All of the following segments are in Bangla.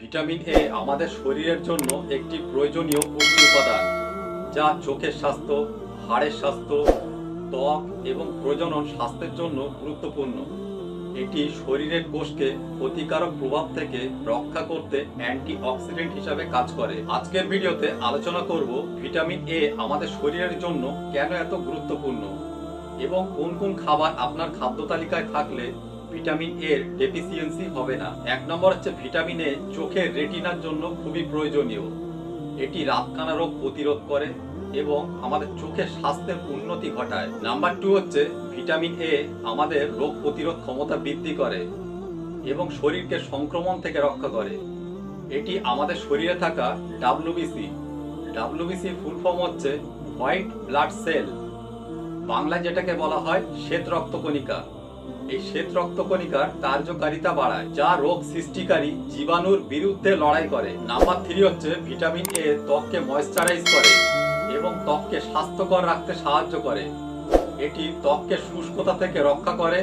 ভিটামিন এ আমাদের শরীরের জন্য একটি প্রয়োজনীয় পুষ্টি উপাদান, যা চোখের স্বাস্থ্য, হাড়ের স্বাস্থ্য, ত্বক এবং প্রজনন স্বাস্থ্যের জন্য গুরুত্বপূর্ণ। এটি শরীরের কোষকে ক্ষতিকারক প্রভাব থেকে রক্ষা করতে অ্যান্টিঅক্সিডেন্ট হিসাবে কাজ করে। আজকের ভিডিওতে আলোচনা করব ভিটামিন এ আমাদের শরীরের জন্য কেন এত গুরুত্বপূর্ণ এবং কোন কোন খাবার আপনার খাদ্য তালিকায় থাকলে ভিটামিন এর ডেফিসিয়েন্সি হবে না। 1 নম্বর হচ্ছে ভিটামিন এ চোখের রেটিনার জন্য খুবই প্রয়োজনীয়। এটি রাতকানা রোগ প্রতিরোধ করে এবং আমাদের চোখের স্বাস্থ্যের উন্নতি ঘটায়। নাম্বার 2 হচ্ছে ভিটামিন এ আমাদের রোগ প্রতিরোধ ক্ষমতা বৃদ্ধি করে এবং শরীরকে সংক্রমণ থেকে রক্ষা করে। এটি আমাদের শরীরে থাকা ডাব্লিউবিসি ফুল ফর্ম হচ্ছে হোয়াইট ব্লাড সেল, বাংলায় যেটাকে বলা হয় শ্বেত রক্তকণিকা। এই শ্বেত রক্তকণিকার কার্যকারিতা বাড়ায়, যা রোগ সৃষ্টিকারী জীবাণুর বিরুদ্ধে লড়াই করে। নাম্বার 3 হচ্ছে ভিটামিন এ ত্বককে ময়েশ্চারাইজ করে এবং ত্বককে স্বাস্থ্যকর রাখতে সাহায্য করে। এটি ত্বককে শুষ্কতা থেকে রক্ষা করে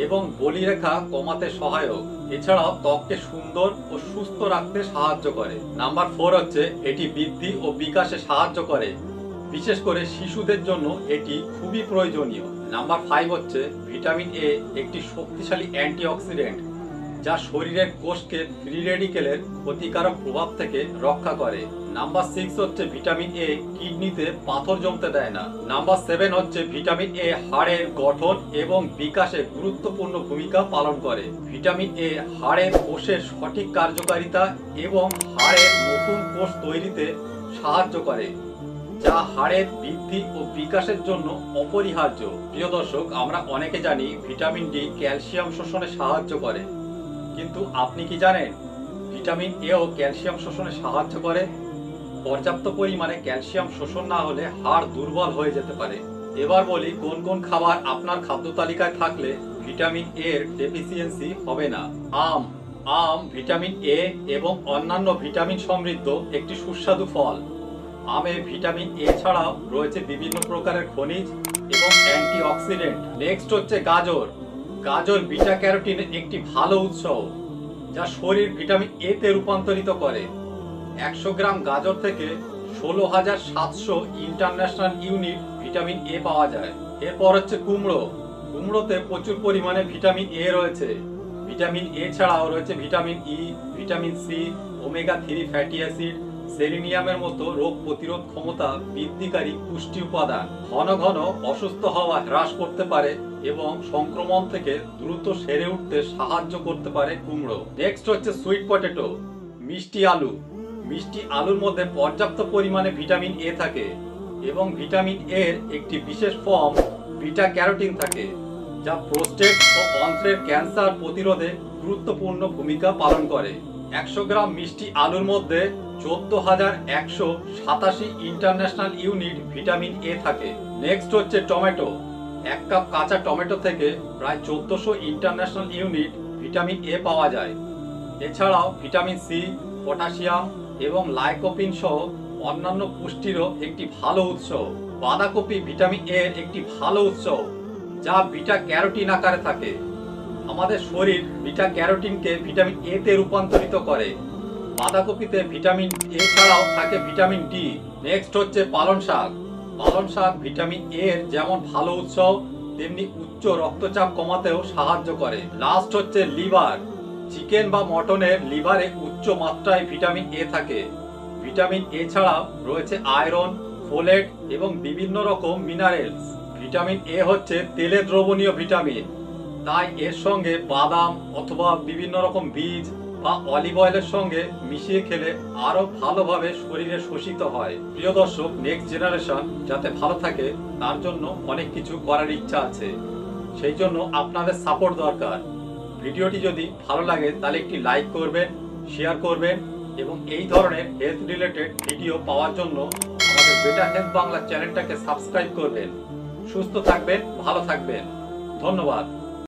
এবং বলিরেখা কমাতে সহায়ক। এছাড়াও ত্বককে সুন্দর ও সুস্থ রাখতে সাহায্য করে। নাম্বার 4 হচ্ছে এটি বৃদ্ধি ও বিকাশে সাহায্য করে, বিশেষ করে শিশুদের জন্য এটি খুবই প্রয়োজনীয়। নাম্বার 5 হচ্ছে ভিটামিন এ একটি শক্তিশালী অ্যান্টিঅক্সিডেন্ট, যা শরীরের কোষকে ফ্রি রেডিকেলের ক্ষতিকারক প্রভাব থেকে রক্ষা করে। নাম্বার 6 হচ্ছে ভিটামিন এ কিডনিতে পাথর জমতে দেয় না। নাম্বার 7 হচ্ছে ভিটামিন এ হাড়ের গঠন এবং বিকাশে গুরুত্বপূর্ণ ভূমিকা পালন করে। ভিটামিন এ হাড়ের কোষের সঠিক কার্যকারিতা এবং হাড়ের নতুন কোষ তৈরিতে সাহায্য করে, যা হাড়ের বৃদ্ধি ও বিকাশের জন্য অপরিহার্য। প্রিয় দর্শক, আমরা অনেকে জানি ভিটামিন ডি ক্যালসিয়াম শোষণে সাহায্য করে, কিন্তু আপনি কি জানেন ভিটামিন এও ক্যালসিয়াম শোষণে সাহায্য করে? পর্যাপ্ত পরিমাণে ক্যালসিয়াম শোষণ না হলে হাড় দুর্বল হয়ে যেতে পারে। এবার বলি কোন কোন খাবার আপনার খাদ্য তালিকায় থাকলে ভিটামিন এর ডেফিসিয়েন্সি হবে না। আম ভিটামিন এ এবং অন্যান্য ভিটামিন সমৃদ্ধ একটি সুস্বাদু ফল। আমে ভিটামিন এ ছাড়াও রয়েছে বিভিন্ন প্রকারের খনিজ এবং অ্যান্টিঅক্সিডেন্ট। নেক্সট হচ্ছে গাজর বিটা ক্যারোটিনের একটি ভালো উৎস, যা শরীর ভিটামিন এ তে রূপান্তরিত করে। 100 গ্রাম গাজর থেকে 16,700 ইন্টারন্যাশনাল ইউনিট ভিটামিন এ পাওয়া যায়। এরপর হচ্ছে কুমড়োতে প্রচুর পরিমাণে ভিটামিন এ রয়েছে। ভিটামিন এ ছাড়াও রয়েছে vitamin E, vitamin C, omega 3 fatty acid, সেলেনিয়ামের মতো রোগ প্রতিরোধ ক্ষমতা বৃদ্ধিকারী পুষ্টি উপাদান। ঘন ঘন অসুস্থ হওয়া হ্রাস করতে পারে এবং সংক্রমণ থেকে দ্রুত সেরে উঠতে সাহায্য করতে পারে কুমড়ো। নেক্সট হচ্ছে সুইট পটেটো, মিষ্টি আলুর মধ্যে পর্যাপ্ত পরিমাণে ভিটামিন এ থাকে এবং ভিটামিন এর একটি বিশেষ ফর্ম বিটা ক্যারোটিন থাকে, যা প্রোস্টেট ও অন্ত্রের ক্যান্সার প্রতিরোধে গুরুত্বপূর্ণ ভূমিকা পালন করে। 100 গ্রাম মিষ্টি আলুর মধ্যে 14,187 ইন্টারন্যাশনাল ইউনিট ভিটামিন এ থাকে। নেক্সট হচ্ছে টমেটো। 1 কাপ কাঁচা টমেটো থেকে প্রায় 1400 ইন্টারন্যাশনাল ইউনিট ভিটামিন এ পাওয়া যায়। এছাড়াও ভিটামিন সি, পটাশিয়াম এবং লাইকোপিন সহ অন্যান্য পুষ্টিরও একটি ভালো উৎস। বাঁধাকপি ভিটামিন এ এর একটি ভালো উৎস, যা বিটা ক্যারোটিন আকারে থাকে। আমাদের শরীর বিটা ক্যারোটিনকে ভিটামিন এ তে রূপান্তরিত করে। বাঁধাকপিতে ভিটামিন এ ছাড়াও থাকে ভিটামিন ডি। নেক্সট হচ্ছে পালং শাক ভিটামিন এ এর যেমন ভালো উৎস, তেমনি উচ্চ রক্তচাপ কমাতেও সাহায্য করে। লাস্ট হচ্ছে লিভার। চিকেন বা মটনের লিভারে উচ্চ মাত্রায় ভিটামিন এ থাকে। ভিটামিন এ ছাড়াও রয়েছে আয়রন, ফোলেট এবং বিভিন্ন রকম মিনারেলস। ভিটামিন এ হচ্ছে তেলে দ্রবণীয় ভিটামিন, তাই এর সঙ্গে বাদাম অথবা বিভিন্ন রকম বীজ বা অলিভ অয়েলের সঙ্গে মিশিয়ে খেলে আরো ভালোভাবে শরীরে শোষিত হয়। প্রিয় দর্শক, নেক্সট জেনারেশন যাতে ভালো থাকে তার জন্য অনেক কিছু করার ইচ্ছা আছে, সেই জন্য আপনাদের সাপোর্ট দরকার। ভিডিওটি যদি ভালো লাগে তাহলে একটি লাইক করবেন, শেয়ার করবেন এবং এই ধরনের হেলথ রিলেটেড ভিডিও পাওয়ার জন্য আমাদের বেটার হেলথ বাংলা চ্যানেলটাকে সাবস্ক্রাইব করবেন। সুস্থ থাকবেন, ভালো থাকবেন। ধন্যবাদ।